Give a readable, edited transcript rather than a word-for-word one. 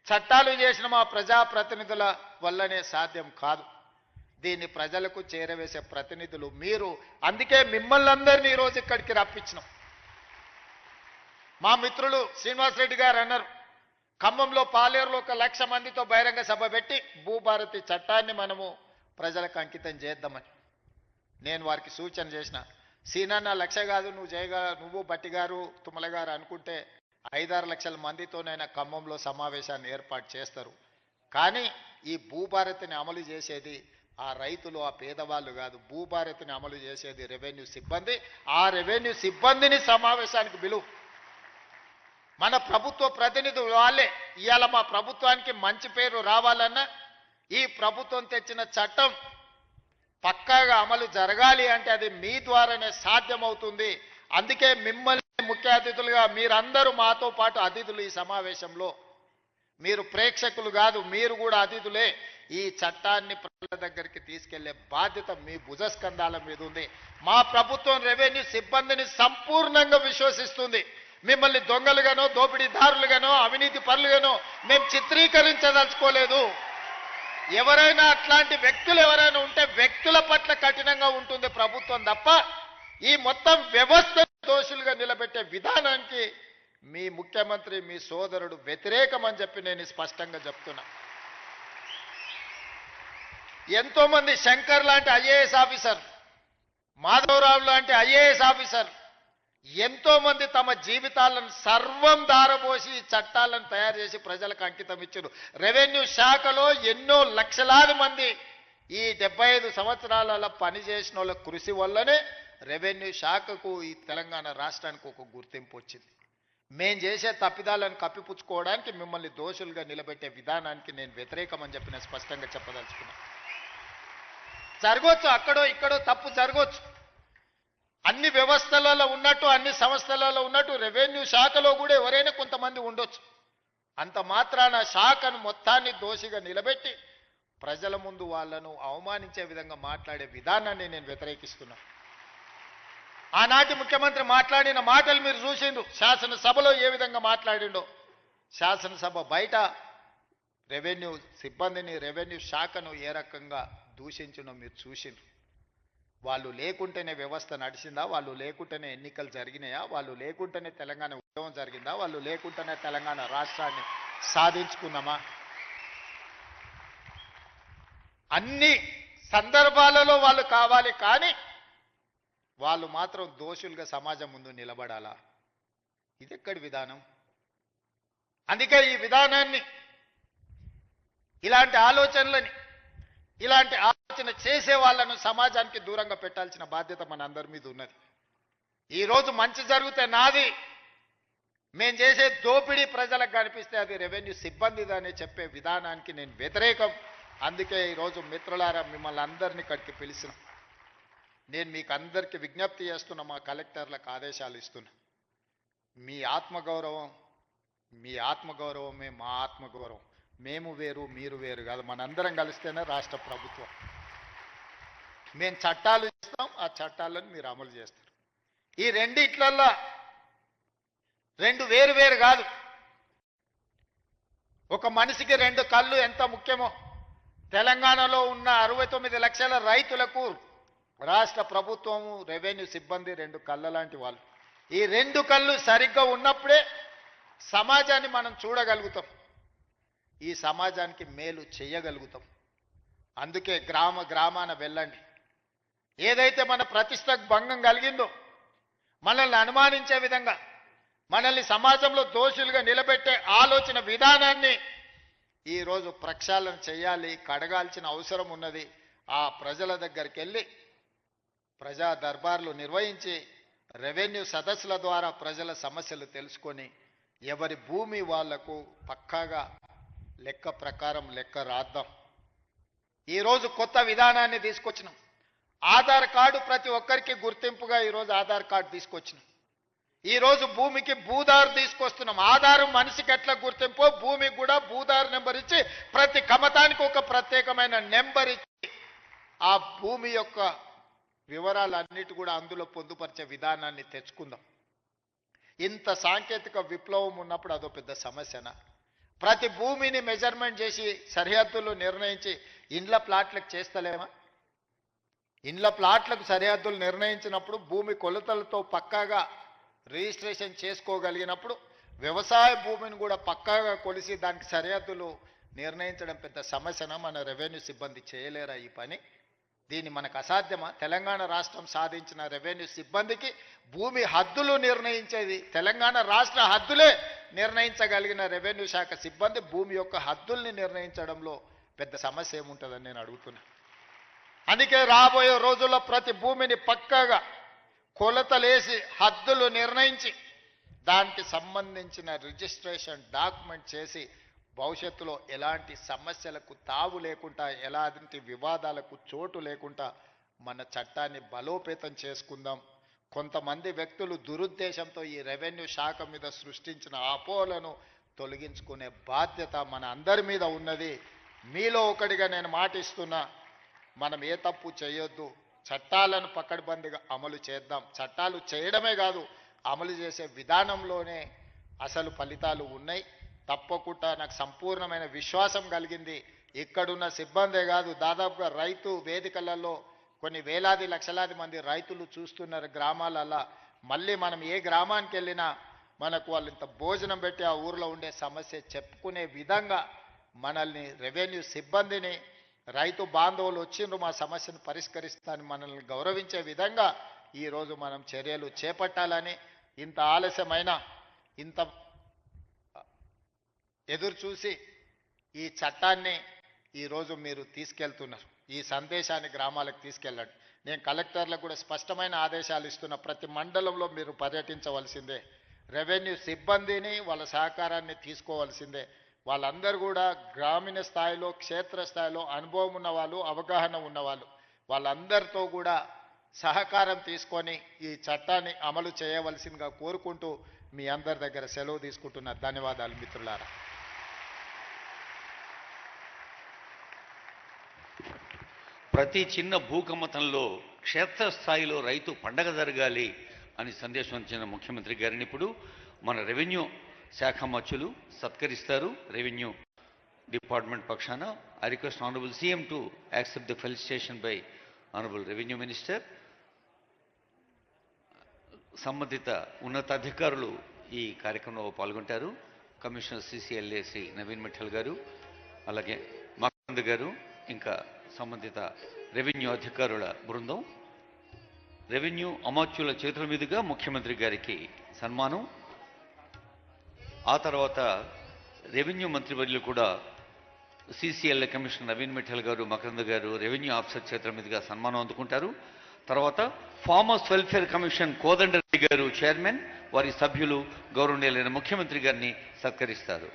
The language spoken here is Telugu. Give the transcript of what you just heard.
చట్టాలు చేసిన మా ప్రజాప్రతినిధుల వల్లనే సాధ్యం కాదు. దీన్ని ప్రజలకు చేరవేసే ప్రతినిధులు మీరు. అందుకే మిమ్మల్ని అందరినీ ఈరోజు ఇక్కడికి రప్పించినాం. మా మిత్రులు శ్రీనివాసరెడ్డి గారు అన్నారు, ఖమ్మంలో పాలేరులో 1,00,000 మందితో బహిరంగ సభ పెట్టి భూభారతి చట్టాన్ని మనము ప్రజలకు అంకితం చేద్దామని. నేను వారికి సూచన చేసిన, సీనన్న 1,00,000 కాదు, నువ్వు బట్టి గారు తుమ్మల గారు అనుకుంటే 5-6 లక్షల మందితోనైనా ఖమ్మంలో సమావేశాన్ని ఏర్పాటు చేస్తారు. కానీ ఈ భూభారతిని అమలు చేసేది ఆ రైతులు, ఆ పేదవాళ్ళు కాదు. భూభారతిని అమలు చేసేది రెవెన్యూ సిబ్బంది. ఆ రెవెన్యూ సిబ్బందిని సమావేశానికి పిలువు. మన ప్రభుత్వ ప్రతినిధులు వాళ్ళే. ఇవాళ మా ప్రభుత్వానికి మంచి పేరు రావాలన్నా ఈ ప్రభుత్వం తెచ్చిన చట్టం పక్కాగా అమలు జరగాలి అంటే అది మీ ద్వారానే సాధ్యమవుతుంది. అందుకే మిమ్మల్ని ముఖ్య అతిథులుగా మీరందరూ మాతో పాటు అతిథులు. ఈ సమావేశంలో మీరు ప్రేక్షకులు కాదు, మీరు కూడా అతిథులే. ఈ చట్టాన్ని ప్రజల దగ్గరికి తీసుకెళ్లే బాధ్యత మీ భుజస్కంధాల మీద ఉంది. మా ప్రభుత్వం రెవెన్యూ సిబ్బందిని సంపూర్ణంగా విశ్వసిస్తుంది. మిమ్మల్ని దొంగలుగానో, దోపిడీదారులుగానో, అవినీతి పరులుగానో మేము చిత్రీకరించదలుచుకోలేదు. ఎవరైనా అట్లాంటి వ్యక్తులు ఎవరైనా ఉంటే వ్యక్తుల పట్ల కఠినంగా ఉంటుంది ప్రభుత్వం తప్ప ఈ మొత్తం వ్యవస్థ దోషులుగా నిలబెట్టే విధానానికి మీ ముఖ్యమంత్రి, మీ సోదరుడు వ్యతిరేకమని చెప్పి నేను స్పష్టంగా చెప్తున్నా. ఎంతో మంది శంకర్ లాంటి ఐఏఎస్ ఆఫీసర్, మాధవరావు లాంటి ఐఏఎస్ ఆఫీసర్ ఎంతో మంది తమ జీవితాలను సర్వం దారబోసి చట్టాలను తయారు చేసి ప్రజలకు అంకితం ఇచ్చారు. రెవెన్యూ శాఖలో ఎన్నో లక్షలాది మంది ఈ 75 సంవత్సరాలలో పనిచేసిన వాళ్ళ కృషి వల్లనే రెవెన్యూ శాఖకు ఈ తెలంగాణ రాష్ట్రానికి ఒక గుర్తింపు వచ్చింది. మేం చేసే తప్పిదాలను కప్పిపుచ్చుకోవడానికి మిమ్మల్ని దోషులుగా నిలబెట్టే విధానానికి నేను వ్యతిరేకమని చెప్పి నేను స్పష్టంగా చెప్పదలుచుకున్నా. జరగవచ్చు, అక్కడో ఇక్కడో తప్పు జరగవచ్చు. అన్ని వ్యవస్థలలో ఉన్నట్టు, అన్ని సంస్థలలో ఉన్నట్టు రెవెన్యూ శాఖలో కూడా ఎవరైనా కొంతమంది ఉండొచ్చు. అంత మాత్రాన శాఖను మొత్తాన్ని దోషిగా నిలబెట్టి ప్రజల ముందు వాళ్ళను అవమానించే విధంగా మాట్లాడే విధానాన్ని నేను వ్యతిరేకిస్తున్నా. ఆనాటి ముఖ్యమంత్రి మాట్లాడిన మాటలు మీరు చూసిండ్రు. శాసనసభలో ఏ విధంగా మాట్లాడిండో, శాసనసభ బయట రెవెన్యూ సిబ్బందిని, రెవెన్యూ శాఖను ఏ రకంగా దూషించినో మీరు చూసిండ్రు. వాళ్ళు లేకుంటేనే వ్యవస్థ నడిచిందా? వాళ్ళు లేకుంటేనే ఎన్నికలు జరిగినాయా? వాళ్ళు లేకుంటేనే తెలంగాణ ఉద్యమం జరిగిందా? వాళ్ళు లేకుంటేనే తెలంగాణ రాష్ట్రాన్ని సాధించుకున్నామా? అన్ని సందర్భాలలో వాళ్ళు కావాలి, కానీ వాళ్ళు మాత్రం దోషులుగా సమాజం ముందు నిలబడాలా? ఇది ఎక్కడి విధానం? అందుకే ఈ విధానాన్ని, ఇలాంటి ఆలోచనలని, ఇలాంటి ఆలోచన చేసే వాళ్ళను సమాజానికి దూరంగా పెట్టాల్సిన బాధ్యత మన అందరి మీద ఉన్నది. ఈరోజు మంచి జరిగితే నాది, మేం చేసే దోపిడీ ప్రజలకు కనిపిస్తే అది రెవెన్యూ సిబ్బందిదని చెప్పే విధానానికి నేను వ్యతిరేకం. అందుకే ఈరోజు మిత్రులారా మిమ్మల్ని అందరినీ ఇక్కడికి పిలిచిన. నేను మీకు అందరికీ విజ్ఞప్తి చేస్తున్నా, మా కలెక్టర్లకు ఆదేశాలు ఇస్తున్నా. మీ ఆత్మగౌరవమే మా ఆత్మగౌరవం. మేము వేరు, మీరు వేరు కాదు. మనందరం కలిస్తేనే రాష్ట్ర ప్రభుత్వం. మేము చట్టాలు ఇస్తాం, ఆ చట్టాలను మీరు అమలు చేస్తారు. ఈ రెండిట్లల్లో రెండు వేరు వేరు కాదు. ఒక మనిషికి 2 కళ్ళు ఎంత ముఖ్యమో తెలంగాణలో ఉన్న 69 లక్షల రైతులకు రాష్ట్ర ప్రభుత్వము, రెవెన్యూ సిబ్బంది 2 కళ్ళ లాంటి వాళ్ళు. ఈ 2 కళ్ళు సరిగ్గా ఉన్నప్పుడే సమాజాన్ని మనం చూడగలుగుతాం, ఈ సమాజానికి మేలు చేయగలుగుతాం. అందుకే గ్రామాన వెళ్ళండి. ఏదైతే మన ప్రతిష్టకు భంగం కలిగిందో, మనల్ని అనుమానించే విధంగా, మనల్ని సమాజంలో దోషులుగా నిలబెట్టే ఆలోచన విధానాన్ని ఈరోజు ప్రక్షాళన చేయాలి, కడగాల్సిన అవసరం ఉన్నది. ఆ ప్రజల దగ్గరికి వెళ్ళి ప్రజా దర్బార్లు నిర్వహించి రెవెన్యూ సదస్సుల ద్వారా ప్రజల సమస్యలు తెలుసుకొని ఎవరి భూమి వాళ్లకు పక్కాగా లెక్క ప్రకారం లెక్క రాద్దాం. ఈరోజు కొత్త విధానాన్ని తీసుకొచ్చినాం. ఆధార్ కార్డు ప్రతి ఒక్కరికి గుర్తింపుగా ఈరోజు ఆధార్ కార్డు తీసుకొచ్చినాం. ఈరోజు భూమికి భూదారు తీసుకొస్తున్నాం. ఆధారు మనిషికి ఎట్లా గుర్తింపో భూమికి కూడా భూదారు నెంబర్ ఇచ్చి ప్రతి కమతానికి ఒక ప్రత్యేకమైన నెంబర్ ఇచ్చి ఆ భూమి యొక్క వివరాలన్నిటి కూడా అందులో పొందుపరిచే విధానాన్ని తెచ్చుకుందాం. ఇంత సాంకేతిక విప్లవం ఉన్నప్పుడు అదో పెద్ద సమస్యనా? ప్రతి భూమిని మెజర్మెంట్ చేసి సరిహద్దులు నిర్ణయించి ఇండ్ల ప్లాట్లకు చేస్తలేమా? ఇండ్ల ప్లాట్లకు సరిహద్దులు నిర్ణయించినప్పుడు భూమి కొలతలతో పక్కాగా రిజిస్ట్రేషన్ చేసుకోగలిగినప్పుడు వ్యవసాయ భూమిని కూడా పక్కాగా కొలిసి దానికి సరిహద్దులు నిర్ణయించడం పెద్ద సమస్యన మన రెవెన్యూ సిబ్బంది చేయలేరా ఈ పని? దీన్ని మనకు అసాధ్యమా? తెలంగాణ రాష్ట్రం సాధించిన రెవెన్యూ సిబ్బందికి భూమి హద్దులు నిర్ణయించేది తెలంగాణ రాష్ట్ర హద్దులే నిర్ణయించగలిగిన రెవెన్యూ శాఖ సిబ్బంది భూమి యొక్క హద్దుల్ని నిర్ణయించడంలో పెద్ద సమస్య ఏముంటుందని నేను అడుగుతున్నా. అందుకే రాబోయే రోజుల్లో ప్రతి భూమిని పక్కాగా కొలతలేసి హద్దులు నిర్ణయించి దానికి సంబంధించిన రిజిస్ట్రేషన్ డాక్యుమెంట్ చేసి భవిష్యత్తులో ఎలాంటి సమస్యలకు తావు లేకుండా ఎలాంటి వివాదాలకు చోటు లేకుండా మన చట్టాన్ని బలోపేతం చేసుకుందాం. కొంతమంది వ్యక్తులు దురుద్దేశంతో ఈ రెవెన్యూ శాఖ మీద సృష్టించిన అపోహలను తొలగించుకునే బాధ్యత మన అందరి మీద ఉన్నది. మీలో ఒకటిగా నేను మాటిస్తున్నా, మనం ఏ తప్పు చేయొద్దు, చట్టాలను పకడ్బందీగా అమలు చేద్దాం. చట్టాలు చేయడమే కాదు, అమలు చేసే విధానంలోనే అసలు ఫలితాలు ఉన్నాయి. తప్పకుండా నాకు సంపూర్ణమైన విశ్వాసం కలిగింది. ఇక్కడున్న సిబ్బందే కాదు, దాదాపుగా రైతు వేదికలలో కొన్ని వేలాది లక్షలాది మంది రైతులు చూస్తున్నారు గ్రామాలల్లో. మళ్ళీ మనం ఏ గ్రామానికి వెళ్ళినా మనకు వాళ్ళు ఇంత భోజనం పెట్టి ఆ ఊరిలో ఉండే సమస్య చెప్పుకునే విధంగా మనల్ని రెవెన్యూ సిబ్బందిని రైతు బాంధవులు వచ్చిండ్రు మా సమస్యను పరిష్కరిస్తానని మనల్ని గౌరవించే విధంగా ఈరోజు మనం చర్యలు చేపట్టాలని, ఇంత ఆలస్యమైన ఇంత ఎదురు చూసి ఈ చట్టాన్ని ఈరోజు మీరు తీసుకెళ్తున్నారు. ఈ సందేశాన్ని గ్రామాలకు తీసుకెళ్ళండి. నేను కలెక్టర్లకు కూడా స్పష్టమైన ఆదేశాలు ఇస్తున్న, ప్రతి మండలంలో మీరు పర్యటించవలసిందే. రెవెన్యూ సిబ్బందిని వాళ్ళ సహకారాన్ని తీసుకోవాల్సిందే. వాళ్ళందరూ కూడా గ్రామీణ స్థాయిలో క్షేత్ర స్థాయిలో అనుభవం ఉన్నవాళ్ళు, అవగాహన ఉన్నవాళ్ళు, వాళ్ళందరితో కూడా సహకారం తీసుకొని ఈ చట్టాన్ని అమలు చేయవలసిందిగా కోరుకుంటూ మీ అందరి దగ్గర సెలవు తీసుకుంటున్నా. ధన్యవాదాలు మిత్రులారా. ప్రతి చిన్న భూకమ్మతంలో క్షేత్రస్థాయిలో రైతు పండగ జరగాలి అని సందేశం ఇచ్చిన ముఖ్యమంత్రి గారిని ఇప్పుడు మన రెవెన్యూ శాఖ మంత్రులు సత్కరిస్తారు. రెవెన్యూ డిపార్ట్మెంట్ పక్షాన I request honourable CM to accept the felicitation by honourable revenue minister. సంబంధిత ఉన్నతాధికారులు ఈ కార్యక్రమంలో పాల్గొంటారు. కమిషనర్ సిసిఎల్ఏ శ్రీ నవీన్ మిఠల్ గారు, అలాగే మకరంద్ గారు, ఇంకా సంబంధిత రెవెన్యూ అధికారుల బృందం. రెవెన్యూ అమాత్యుల చేతుల మీదుగా ముఖ్యమంత్రి గారికి సన్మానం. ఆ తర్వాత రెవెన్యూ మంత్రివర్యులు కూడా సిసిఎల్ఏ కమిషనర్ నవీన్ మిఠల్ గారు, మకరంద్ గారు రెవెన్యూ ఆఫీసర్ చేతుల మీదుగా సన్మానం అందుకుంటారు. తర్వాత ఫార్మర్స్ వెల్ఫేర్ కమిషన్ కోదండరెడ్డి గారు చైర్మన్, వారి సభ్యులు గౌరవనీయులైన ముఖ్యమంత్రి గారిని సత్కరిస్తారు.